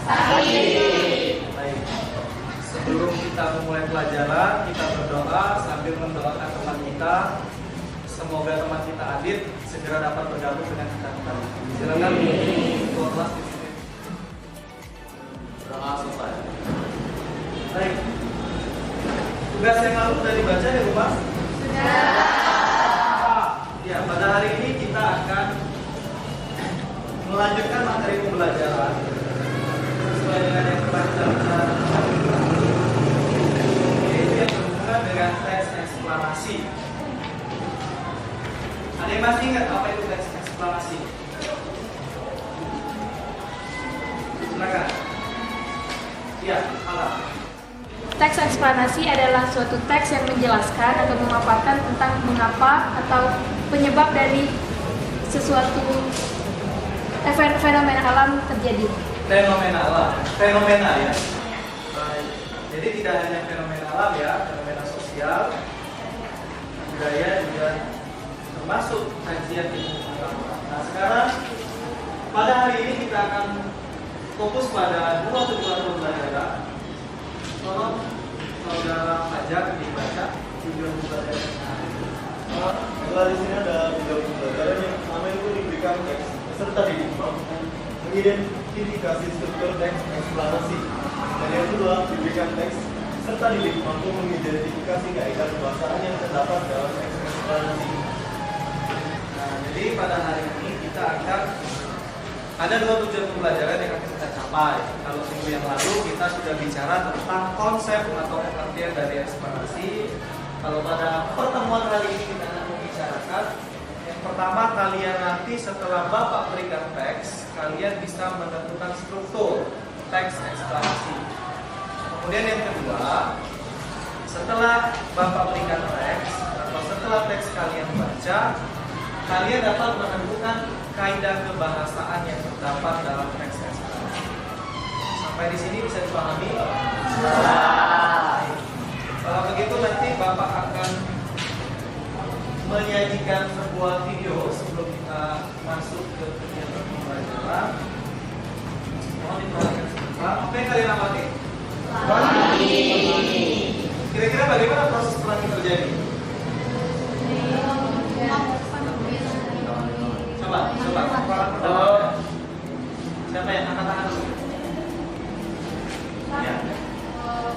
Baik. Sebelum kita memulai pelajaran, kita berdoa sambil mendoakan teman kita. Semoga teman kita Adit segera dapat bergabung dengan kita kembali. Silakan ketua kelas disiplin. Doa selesai. Baik. Tugas yang lalu sudah dibaca ya, Bu Mas? Ya, pada hari ini kita akan melanjutkan materi pembelajaran sesuai dengan yang telah kita bicarakan, yaitu yang berhubungan dengan teks eksplanasi. Ada yang masih ingat apa itu teks eksplanasi? Silakan. Ya, Alam. Teks eksplanasi adalah suatu teks yang menjelaskan atau memaparkan tentang mengapa atau penyebab dari sesuatu fenomena alam terjadi. Fenomena alam, fenomena ya. Baik. Jadi tidak hanya fenomena alam ya, fenomena sosial, budaya juga termasuk kajian ilmu pengetahuan. Nah sekarang pada hari ini kita akan fokus pada dua tujuan pembelajaran. Tolong saudara Fajar dibaca tujuan pembelajaran. Setelah di sini ada tujuan pembelajaran yang pertama itu diberikan teks serta dididik mengidentifikasi struktur teks eksplanasi. Dan yang kedua diberikan teks serta dididik mampu mengidentifikasi kaidah kebahasaan yang terdapat dalam teks eksplanasi. Nah, jadi pada hari ini kita akan ada dua tujuan pembelajaran yang akan kita capai. Kalau minggu yang lalu kita sudah bicara tentang konsep atau pengertian dari eksplanasi. Kalau pada pertemuan kali ini kita akan membicarakan yang pertama, kalian nanti setelah Bapak berikan teks, kalian bisa menentukan struktur teks eksplanasi. Kemudian yang kedua, setelah Bapak berikan teks atau setelah teks kalian baca, kalian dapat menentukan kaidah kebahasaan yang terdapat dalam teks eksplanasi. Sampai di sini bisa dipahami? Kalau begitu nanti Bapak akan menyajikan sebuah video sebelum kita masuk ke kegiatan pembelajaran. Mohon diperhatikan sebentar. Apa yang kalian amati? Kira-kira bagaimana proses pelangi terjadi? Coba. Siapa yang angkat tangan dulu? Ya.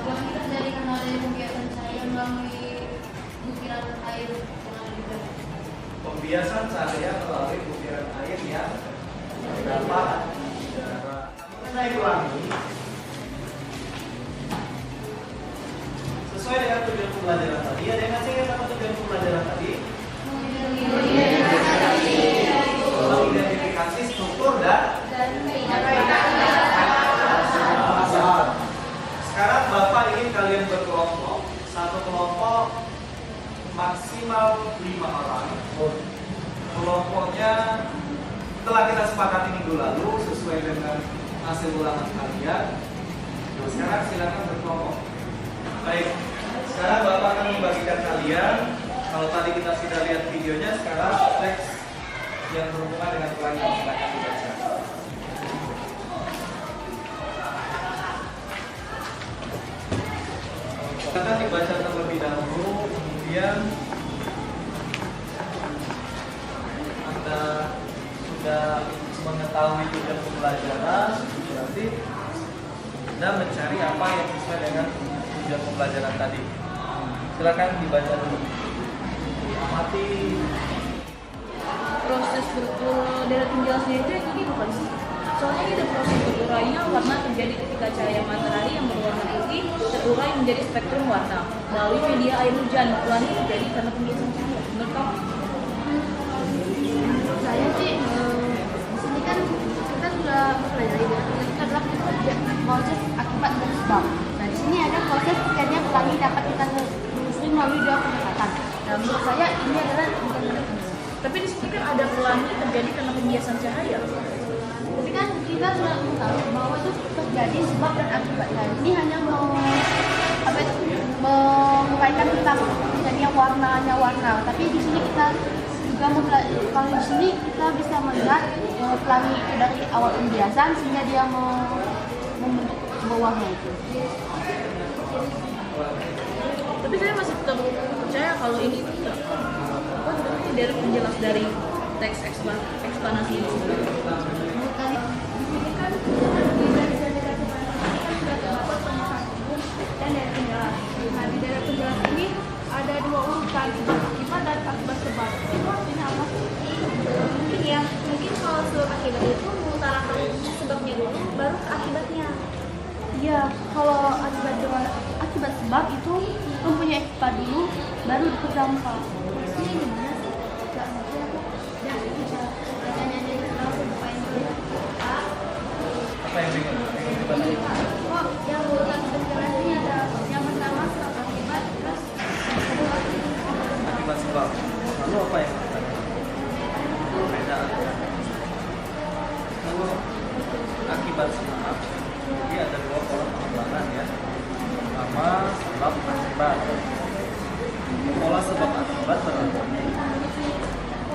Pelangi terjadi karena adanya kegiatan cahaya melalui butiran air mengalir di udara. Pembiasan cahaya melalui butiran air yang terdapat di udara. Mengenai pelangi, sesuai dengan tujuan pembelajaran tadi, ada yang masih ingat apa tujuan pembelajaran tadi? Mengidentifikasi struktur dan sekarang Bapak ingin kalian berkelompok. Satu kelompok maksimal 5 orang. Kelompoknya telah kita sepakati minggu lalu sesuai dengan hasil ulangan kalian. Nah, sekarang silakan berkelompok. Baik, sekarang Bapak akan membagikan kalian. Kalau tadi kita sudah lihat videonya, sekarang teks yang berhubungan dengan pelangi silakan dibaca. Akan dibaca terlebih dahulu, kemudian Anda sudah mengetahui tujuan pembelajaran, berarti Anda mencari apa yang sesuai dengan tujuan pembelajaran tadi. Silakan dibaca dulu. Amati. Proses darah tinggal sendiri itu yang ini bukan sih? Soalnya ini proses berurainya warna terjadi ketika cahaya matahari yang berwarna putih terurai menjadi spektrum warna melalui media air hujan. Pelangi terjadi karena pembiasan cahaya. Menurut kamu? Menurut saya sih, di sini kan kita sudah mempelajari ya, itu adalah proses akibat dan sebab. Nah di sini ada proses terjadinya pelangi dapat kita telusuri melalui dua pendekatan. Nah menurut saya ini adalah Tapi di sini kan ada pelangi terjadi karena pembiasan cahaya. tapi kan kita sudah tahu bahwa itu terjadi sebab dan akibatnya. Ini hanya menguraikan tentang terjadinya warna. Tapi di sini kita juga kalau di sini kita bisa melihat pelangi itu dari awal pembiasan sehingga dia membentuk bawahnya itu. Tapi saya masih tetap percaya kalau ini tidak dari penjelas dari teks eksplanasi ini sendiri. Dan dari penjelas. Nah, di daerah penjelas ini ada dua urutan, akibat dan akibat sebab. Itu artinya apa sih? Mungkin kalau sebab akibat itu mengutarakan sebabnya dulu, baru ke akibatnya. Iya, kalau akibat sebab itu mempunyai akibat dulu, baru ikut dampak. Ini gimana sih? Gak ngerti aku. Dan kita bacanya dari kalau sebab yang dulu. Apa yang bingung? Oh, yang urutan penjelasannya ada yang pertama sebab akibat, terus yang kedua Akibat sebab. Lalu apa yang beda? Lalu akibat sebab. Jadi ada dua pola pengembangan ya. Pertama sebab akibat. Pola sebab akibat berarti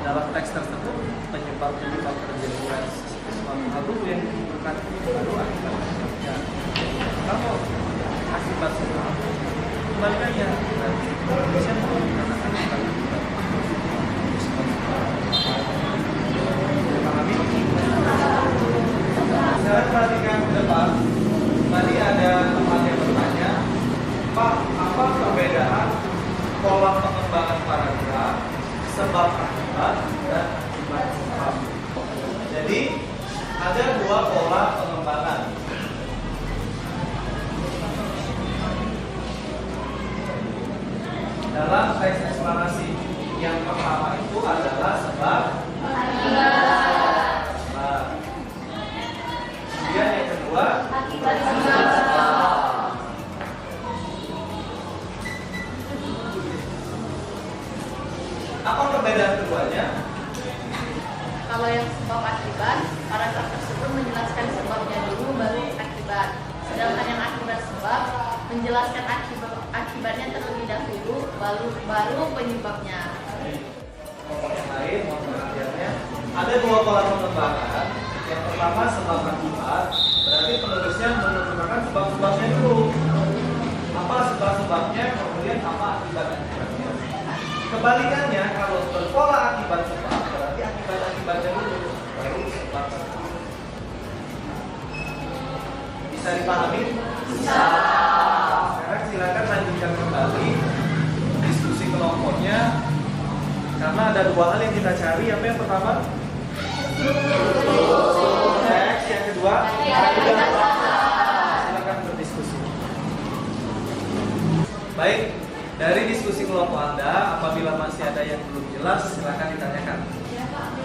dalam teks tersebut penyebab terjadinya sesuatu yang ditimbulkan baru akibat sebabnya. Kalau akibat sebab kebalikannya berarti bisa menggunakan akibat. Pahami? Sekarang perhatikan ke depan. Tadi ada teman yang bertanya, Pak, apa perbedaan pola pengembangan paragraf, sebab akibat, dan akibat sebab? Jadi ada dua pola pengembangan. Dalam teks eksplanasi, yang pertama itu adalah sebab akibat. Kemudian yang kedua akibat sebab. Apa perbedaan keduanya? Kalau yang sebab akibat, paragraf tersebut menjelaskan sebabnya dulu baru akibat. Sedangkan yang akibat sebab menjelaskan akibatnya terlebih dahulu baru penyebabnya. Kelompok yang lain, mohon perhatiannya. Ada dua pola pengembangan. Yang pertama sebab akibat, berarti penulisnya menunjukkan sebab-sebabnya dulu. Apa sebab-sebabnya, kemudian apa akibat-akibatnya. Kebalikannya, kalau berpola akibat sebab, berarti akibat-akibatnya dulu, baru sebab. Bisa dipahami? Bisa. Sekarang silakan lanjutkan kembali diskusi kelompoknya. Karena ada dua hal yang kita cari. Apa yang pertama? Teks. Yang kedua? Silakan berdiskusi. Baik, dari diskusi kelompok Anda, apabila masih ada yang belum jelas, silakan ditanyakan.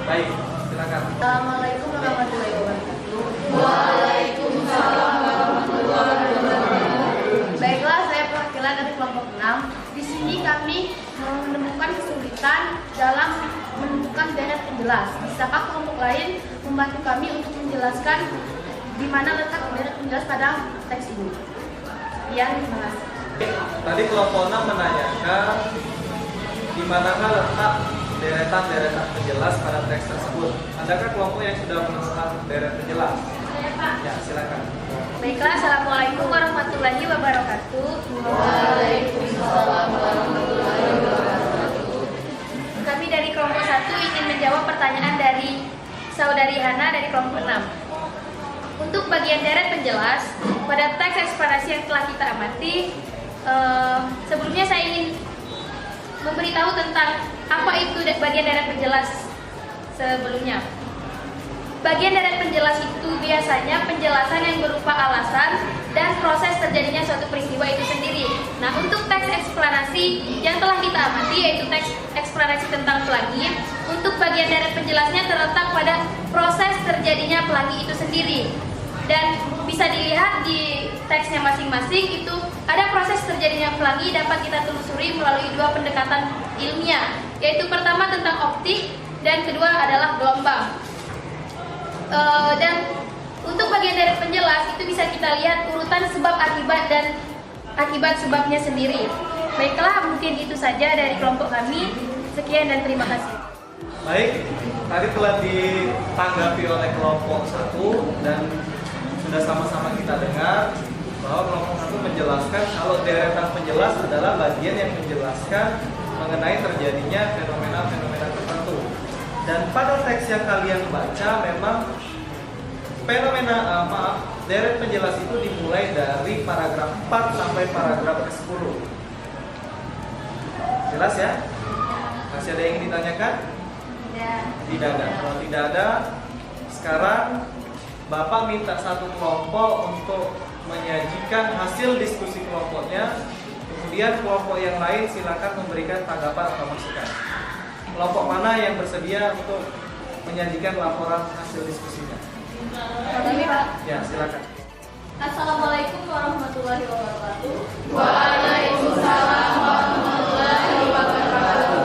Baik, silakan. Assalamualaikum warahmatullahi wabarakatuh. Waalaikumsalam warahmatullahi wabarakatuh. Baiklah, saya perwakilan dari kelompok 6. Di sini kami menemukan kesulitan dalam menemukan deret penjelas. Bisakah kelompok lain membantu kami untuk menjelaskan di mana letak deret penjelas pada teks ini? Sekian, terima kasih. Tadi kelompok 6 menanyakan di manakah letak deretan-deretan penjelas pada teks tersebut. Adakah kelompok yang sudah menemukan deret penjelas? Saya Pak. Ya, silakan. Baiklah, Assalamualaikum warahmatullahi wabarakatuh. Waalaikumsalam warahmatullahi wabarakatuh. Kami dari kelompok 1 ingin menjawab pertanyaan dari saudari Hana dari kelompok 6. Untuk bagian deret penjelas pada teks eksplanasi yang telah kita amati, sebelumnya saya ingin memberitahu tentang apa itu bagian deret penjelas sebelumnya. Bagian deret penjelas itu biasanya penjelasan yang berupa alasan dan proses terjadinya suatu peristiwa itu sendiri. Nah, untuk teks eksplanasi yang telah kita amati, yaitu teks eksplanasi tentang pelangi, untuk bagian deret penjelasnya terletak pada proses terjadinya pelangi itu sendiri. Dan bisa dilihat di teksnya masing-masing itu ada proses terjadinya pelangi dapat kita telusuri melalui dua pendekatan ilmiah, yaitu pertama tentang optik dan kedua adalah gelombang. Dan untuk bagian deret penjelas itu bisa kita lihat urutan sebab akibat dan akibat sebabnya sendiri. Baiklah, mungkin itu saja dari kelompok kami. Sekian dan terima kasih. Baik, tadi telah ditanggapi oleh kelompok 1 dan sudah sama-sama kita kita dengar bahwa kelompok 1 menjelaskan kalau deretan penjelas adalah bagian yang menjelaskan mengenai terjadinya fenomena-fenomena tertentu. Dan pada teks yang kalian baca memang deret penjelas itu dimulai dari paragraf 4 sampai paragraf ke-10. Jelas ya? Masih ada yang ingin ditanyakan? Tidak ada. Kalau tidak ada, sekarang Bapak minta satu kelompok untuk menyajikan hasil diskusi kelompoknya. Kemudian kelompok yang lain silakan memberikan tanggapan atau masukan. Kelompok mana yang bersedia untuk menyajikan laporan hasil diskusinya? Ya, silakan. Assalamualaikum warahmatullahi wabarakatuh. Waalaikumsalam warahmatullahi wabarakatuh.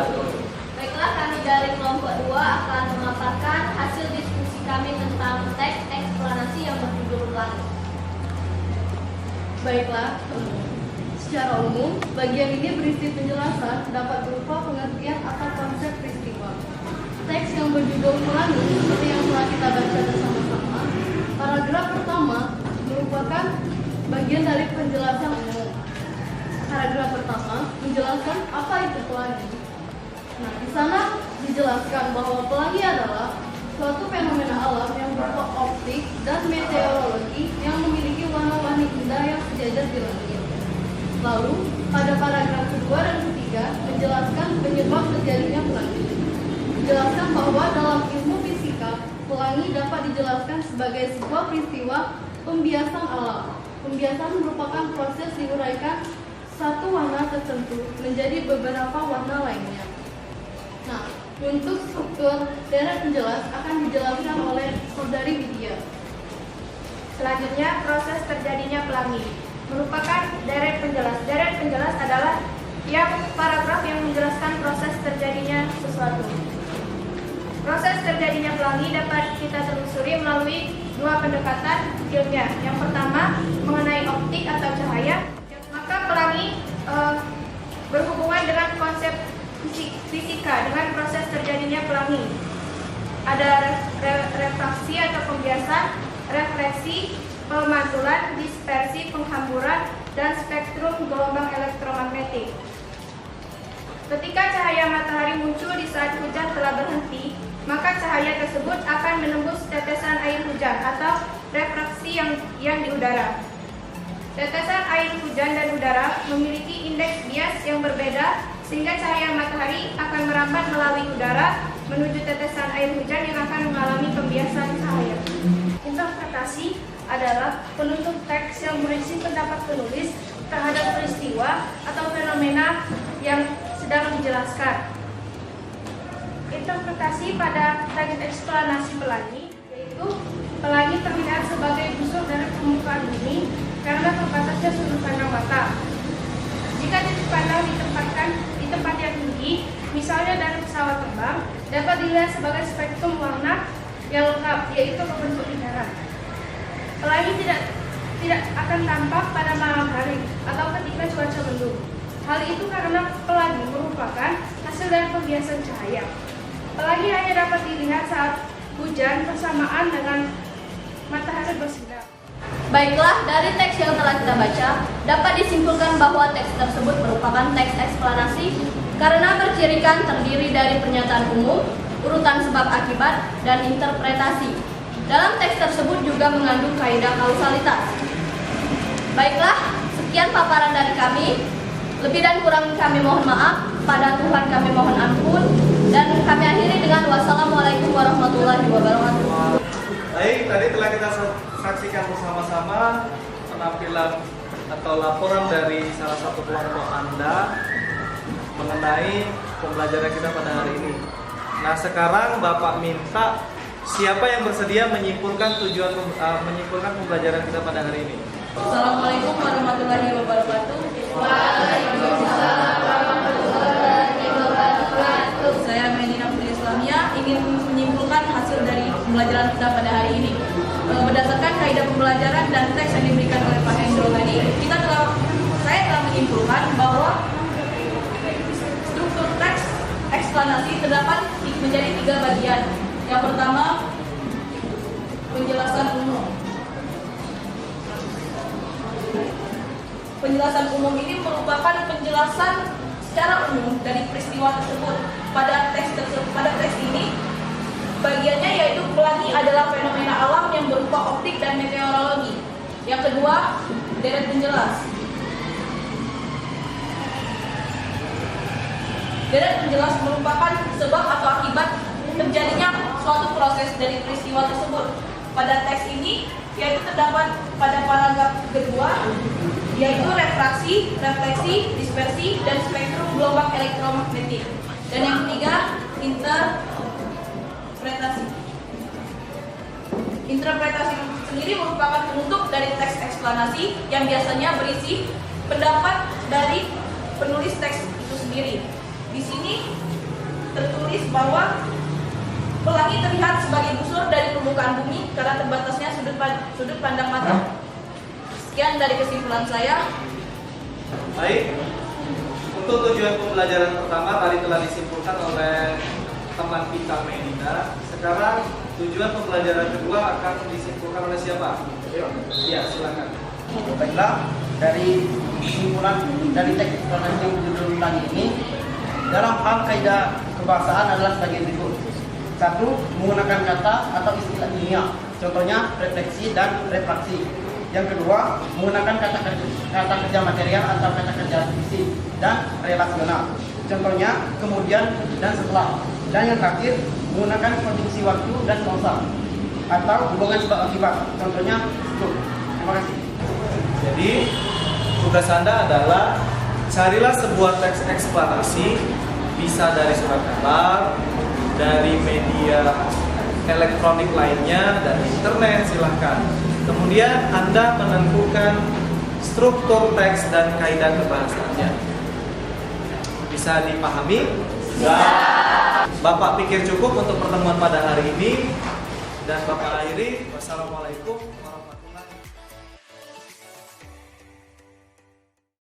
Baiklah, kami dari kelompok 2 akan memaparkan hasil diskusi kami tentang teks eksplanasi yang berjudul Pelangi. Baiklah, secara umum, bagian ini berisi penjelasan dapat berupa pengertian akan konsep peristiwa. Teks yang berjudul Pelangi, seperti yang telah kita baca bersama-sama, paragraf pertama merupakan bagian dari penjelasan umum. Paragraf pertama menjelaskan apa itu pelangi. Nah, di sana dijelaskan bahwa pelangi adalah suatu fenomena alam yang berupa optik dan meteorologi yang memiliki warna-warni indah yang sejajar di langit. Lalu, pada paragraf kedua dan ketiga menjelaskan penyebab terjadinya pelangi. Dijelaskan bahwa dalam ilmu fisika, pelangi dapat dijelaskan sebagai sebuah peristiwa pembiasan alam. Pembiasan merupakan proses diuraikan satu warna tertentu menjadi beberapa warna lainnya. Nah, untuk struktur deret penjelas akan dijelaskan oleh Saudari Widya. Selanjutnya, proses terjadinya pelangi merupakan deret penjelas. Deret penjelas adalah paragraf yang menjelaskan proses terjadinya sesuatu. Proses terjadinya pelangi dapat kita telusuri melalui dua pendekatan ilmiah. Yang pertama, mengenai optik atau cahaya. Maka pelangi berhubungan dengan konsep fisika dengan proses terjadinya pelangi. Ada refraksi atau pembiasan, refleksi, pemantulan, dispersi, penghamburan, dan spektrum gelombang elektromagnetik. Ketika cahaya matahari muncul di saat hujan telah berhenti, maka cahaya tersebut akan menembus tetesan air hujan atau refraksi yang di udara. Tetesan air hujan dan udara memiliki indeks bias yang berbeda, sehingga cahaya matahari akan merambat melalui udara menuju tetesan air hujan yang akan mengalami pembiasan cahaya. Interpretasi adalah penutur teks yang berisi pendapat penulis terhadap peristiwa atau fenomena yang sedang dijelaskan. Interpretasi pada teks eksplanasi pelangi, yaitu pelangi terlihat sebagai busur dari permukaan bumi karena terbatasnya sudut pandang mata. Jika titik pandang ditempatkan di tempat yang tinggi, misalnya dari pesawat terbang, dapat dilihat sebagai spektrum warna yang lengkap, yaitu berbentuk lingkaran. Pelangi tidak akan tampak pada malam hari atau ketika cuaca mendung. Hal itu karena pelangi merupakan hasil dari pembiasan cahaya. Pelangi hanya dapat dilihat saat hujan bersamaan dengan matahari bersinar. Baiklah, dari teks yang telah kita baca, dapat disimpulkan bahwa teks tersebut merupakan teks eksplanasi karena bercirikan terdiri dari pernyataan umum, urutan sebab akibat, dan interpretasi. Dalam teks tersebut juga mengandung kaidah kausalitas. Baiklah, sekian paparan dari kami. Lebih dan kurang kami mohon maaf, pada Tuhan kami mohon ampun, dan kami akhiri dengan wassalamualaikum warahmatullahi wabarakatuh. Baik, tadi telah kita saksikan bersama-sama penampilan atau laporan dari salah satu kelompok Anda mengenai pembelajaran kita pada hari ini. Nah, sekarang Bapak minta siapa yang bersedia menyimpulkan menyimpulkan pembelajaran kita pada hari ini. Assalamualaikum warahmatullahi wabarakatuh. Waalaikumsalam warahmatullahi wabarakatuh. Saya Medina Putri Islamia ingin menyimpulkan hasil dari pembelajaran kita pada hari ini. Berdasarkan kaidah pembelajaran dan teks yang diberikan oleh Pak Hendro tadi, saya telah menyimpulkan bahwa struktur teks eksplanasi terdapat menjadi 3 bagian. Yang pertama, penjelasan umum. penjelasan umum ini merupakan penjelasan secara umum dari peristiwa tersebut. Pada teks ini bagiannya yaitu pelangi adalah fenomena alam yang berupa optik dan meteorologi. Yang kedua, deret penjelas. Deret penjelas merupakan sebab atau akibat terjadinya suatu proses dari peristiwa tersebut. Pada teks ini yaitu terdapat pada paragraf kedua, yaitu refraksi, refleksi, dispersi, dan spektrum gelombang elektromagnetik. Dan yang ketiga, interpretasi. Interpretasi sendiri merupakan penutup dari teks eksplanasi yang biasanya berisi pendapat dari penulis teks itu sendiri. Di sini tertulis bahwa pelangi terlihat sebagai busur dari permukaan bumi karena terbatasnya sudut pandang mata. Sekian dari kesimpulan saya. Baik, untuk tujuan pembelajaran pertama tadi telah disimpulkan oleh teman kita Medina. Sekarang tujuan pembelajaran kedua akan disimpulkan oleh siapa? Ya, silakan. Baiklah, dari kesimpulan dari teks eksplanasi yang judul pelangi ini, dalam hal kaidah kebahasaan adalah sebagai berikut. 1. Menggunakan kata atau istilah ilmiah, contohnya refleksi dan refraksi. Yang kedua, menggunakan kata kerja material atau kata kerja fisik dan relasional, contohnya kemudian dan setelah. Dan yang terakhir, menggunakan konjungsi waktu dan kausa atau hubungan sebab akibat, contohnya struktur. Terima kasih. Jadi, tugas Anda adalah carilah sebuah teks eksplanasi, bisa dari surat kabar, dari media elektronik lainnya, dari internet, silahkan. Kemudian Anda menentukan struktur teks dan kaidah kebahasaannya. Bisa dipahami? Ya. Bapak pikir cukup untuk pertemuan pada hari ini, dan Bapak akhiri. Wassalamualaikum